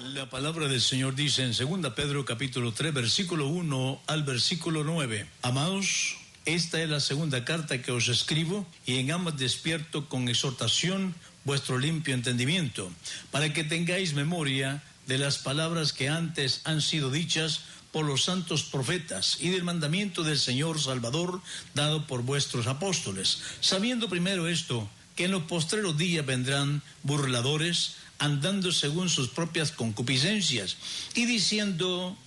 La palabra del Señor dice en 2 Pedro capítulo 3, versículo 1 al versículo 9. Amados, esta es la segunda carta que os escribo, y en ambas despierto con exhortación vuestro limpio entendimiento, para que tengáis memoria de las palabras que antes han sido dichas por los santos profetas, y del mandamiento del Señor Salvador dado por vuestros apóstoles, sabiendo primero esto, que en los postreros días vendrán burladores, andando según sus propias concupiscencias, y diciendo: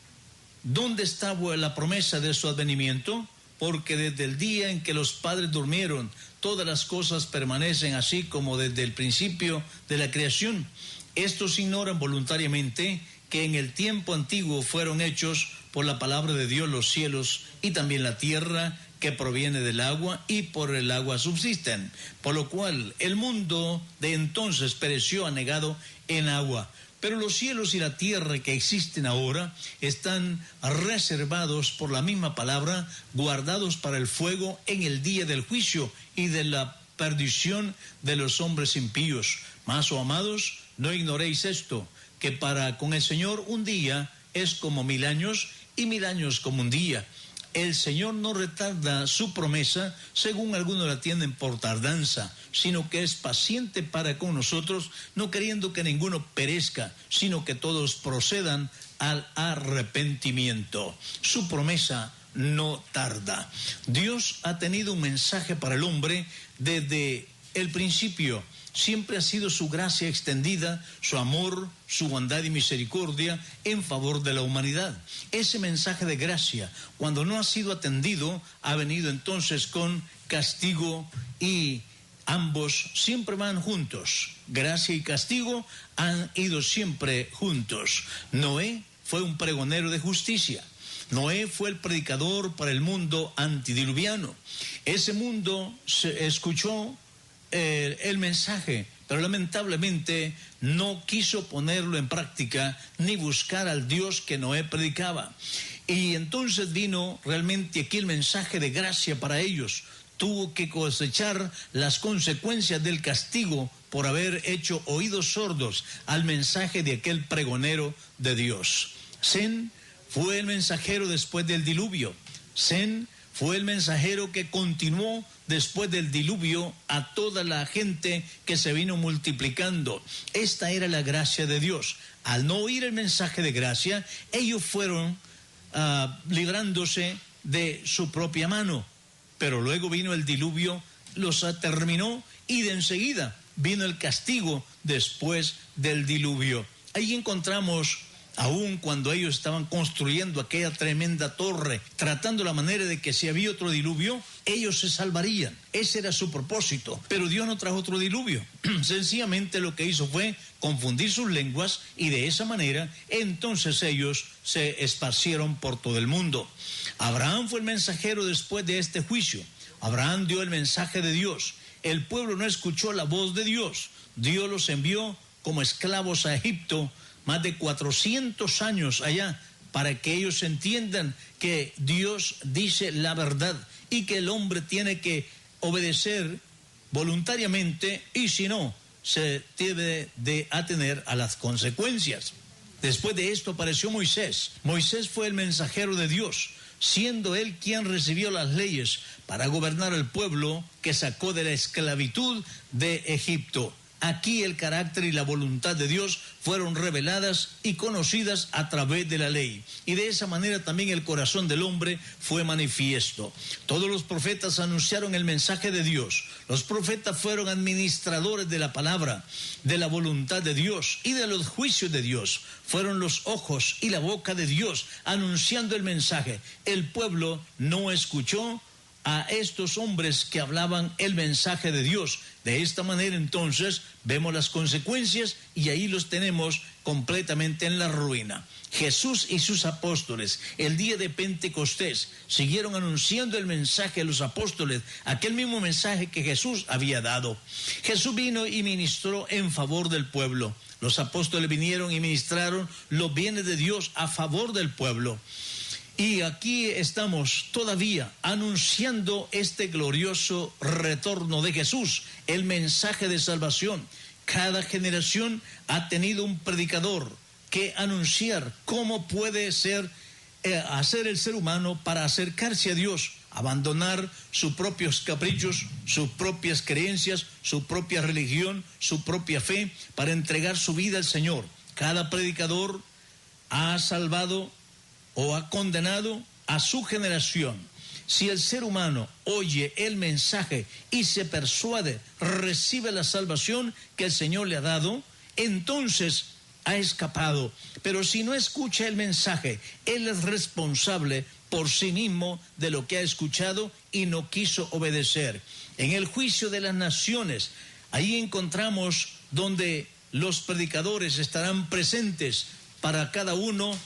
¿dónde está la promesa de su advenimiento? Porque desde el día en que los padres durmieron, todas las cosas permanecen así como desde el principio de la creación. Estos ignoran voluntariamente que en el tiempo antiguo fueron hechos por la palabra de Dios los cielos y también la tierra, que proviene del agua, y por el agua subsisten, por lo cual el mundo de entonces pereció anegado en agua. Pero los cielos y la tierra que existen ahora están reservados por la misma palabra, guardados para el fuego en el día del juicio y de la perdición de los hombres impíos. Mas, oh amados, no ignoréis esto, que para con el Señor un día es como 1000 años, y 1000 años como un día. El Señor no retarda su promesa, según algunos la tienen por tardanza, sino que es paciente para con nosotros, no queriendo que ninguno perezca, sino que todos procedan al arrepentimiento. Su promesa no tarda. Dios ha tenido un mensaje para el hombre desde el principio. Siempre ha sido su gracia extendida, su amor, su bondad y misericordia en favor de la humanidad. Ese mensaje de gracia, cuando no ha sido atendido, ha venido entonces con castigo, y ambos siempre van juntos. Gracia y castigo han ido siempre juntos. Noé fue un pregonero de justicia. Noé fue el predicador para el mundo antidiluviano. Ese mundo se escuchó el mensaje, pero lamentablemente no quiso ponerlo en práctica ni buscar al Dios que Noé predicaba. Y entonces vino realmente aquí el mensaje de gracia para ellos. Tuvo que cosechar las consecuencias del castigo por haber hecho oídos sordos al mensaje de aquel pregonero de Dios. Sem fue el mensajero después del diluvio. Sem fue el mensajero que continuó después del diluvio a toda la gente que se vino multiplicando. Esta era la gracia de Dios. Al no oír el mensaje de gracia, ellos fueron librándose de su propia mano. Pero luego vino el diluvio, los terminó, y de enseguida vino el castigo después del diluvio. Ahí encontramos, aún cuando ellos estaban construyendo aquella tremenda torre, tratando la manera de que si había otro diluvio, ellos se salvarían. Ese era su propósito. Pero Dios no trajo otro diluvio. Sencillamente lo que hizo fue confundir sus lenguas, y de esa manera entonces ellos se esparcieron por todo el mundo. Abraham fue el mensajero después de este juicio. Abraham dio el mensaje de Dios. El pueblo no escuchó la voz de Dios. Dios los envió como esclavos a Egipto, más de 400 años allá, para que ellos entiendan que Dios dice la verdad y que el hombre tiene que obedecer voluntariamente, y si no, se debe de atener a las consecuencias. Después de esto apareció Moisés. Moisés fue el mensajero de Dios, siendo él quien recibió las leyes para gobernar el pueblo que sacó de la esclavitud de Egipto. Aquí el carácter y la voluntad de Dios fueron reveladas y conocidas a través de la ley. Y de esa manera también el corazón del hombre fue manifiesto. Todos los profetas anunciaron el mensaje de Dios. Los profetas fueron administradores de la palabra, de la voluntad de Dios y de los juicios de Dios. Fueron los ojos y la boca de Dios anunciando el mensaje. El pueblo no escuchó a estos hombres que hablaban el mensaje de Dios. De esta manera entonces vemos las consecuencias, y ahí los tenemos completamente en la ruina. Jesús y sus apóstoles el día de Pentecostés siguieron anunciando el mensaje de los apóstoles, aquel mismo mensaje que Jesús había dado. Jesús vino y ministró en favor del pueblo. Los apóstoles vinieron y ministraron los bienes de Dios a favor del pueblo. Y aquí estamos todavía anunciando este glorioso retorno de Jesús, el mensaje de salvación. Cada generación ha tenido un predicador, que anunciar cómo puede hacer el ser humano para acercarse a Dios, abandonar sus propios caprichos, sus propias creencias, su propia religión, su propia fe, para entregar su vida al Señor. Cada predicador ha salvado o ha condenado a su generación. Si el ser humano oye el mensaje y se persuade, recibe la salvación que el Señor le ha dado, entonces ha escapado. Pero si no escucha el mensaje, él es responsable por sí mismo de lo que ha escuchado y no quiso obedecer. En el juicio de las naciones, ahí encontramos donde los predicadores estarán presentes para cada uno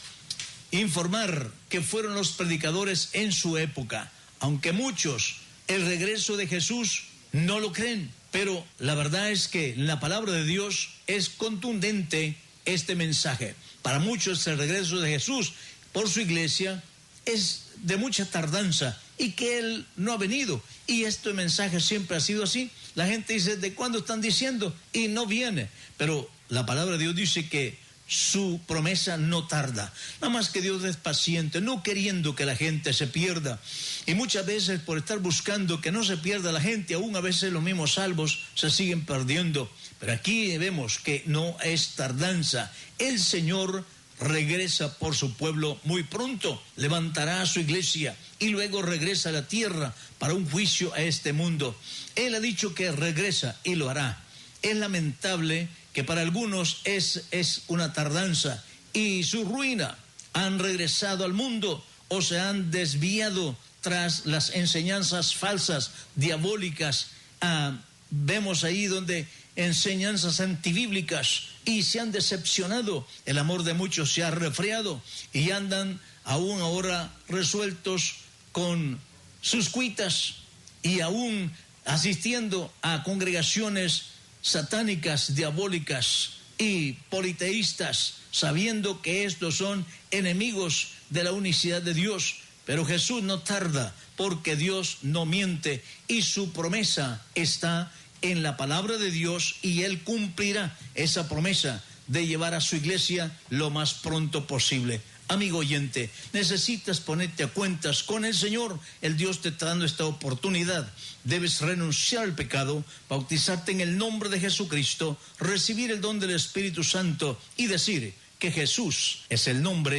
informar que fueron los predicadores en su época. Aunque muchos el regreso de Jesús no lo creen, pero la verdad es que la palabra de Dios es contundente. Este mensaje para muchos, el regreso de Jesús por su iglesia es de mucha tardanza y que Él no ha venido, y este mensaje siempre ha sido así. La gente dice, ¿de cuándo están diciendo? Y no viene, pero la palabra de Dios dice que su promesa no tarda. Nada más que Dios es paciente, no queriendo que la gente se pierda, y muchas veces por estar buscando que no se pierda la gente, aún a veces los mismos salvos se siguen perdiendo. Pero aquí vemos que no es tardanza. El Señor regresa por su pueblo muy pronto, levantará a su iglesia y luego regresa a la tierra para un juicio a este mundo. Él ha dicho que regresa y lo hará. Es lamentable que para algunos es una tardanza y su ruina. Han regresado al mundo o se han desviado tras las enseñanzas falsas, diabólicas. Vemos ahí donde enseñanzas antibíblicas, y se han decepcionado. El amor de muchos se ha resfriado y andan aún ahora resueltos con sus cuitas y aún asistiendo a congregaciones satánicas, diabólicas y politeístas, sabiendo que estos son enemigos de la unicidad de Dios. Pero Jesús no tarda, porque Dios no miente y su promesa está en la palabra de Dios, y Él cumplirá esa promesa de llevar a su iglesia lo más pronto posible. Amigo oyente, necesitas ponerte a cuentas con el Señor. El Dios te está dando esta oportunidad. Debes renunciar al pecado, bautizarte en el nombre de Jesucristo, recibir el don del Espíritu Santo y decir que Jesús es el nombre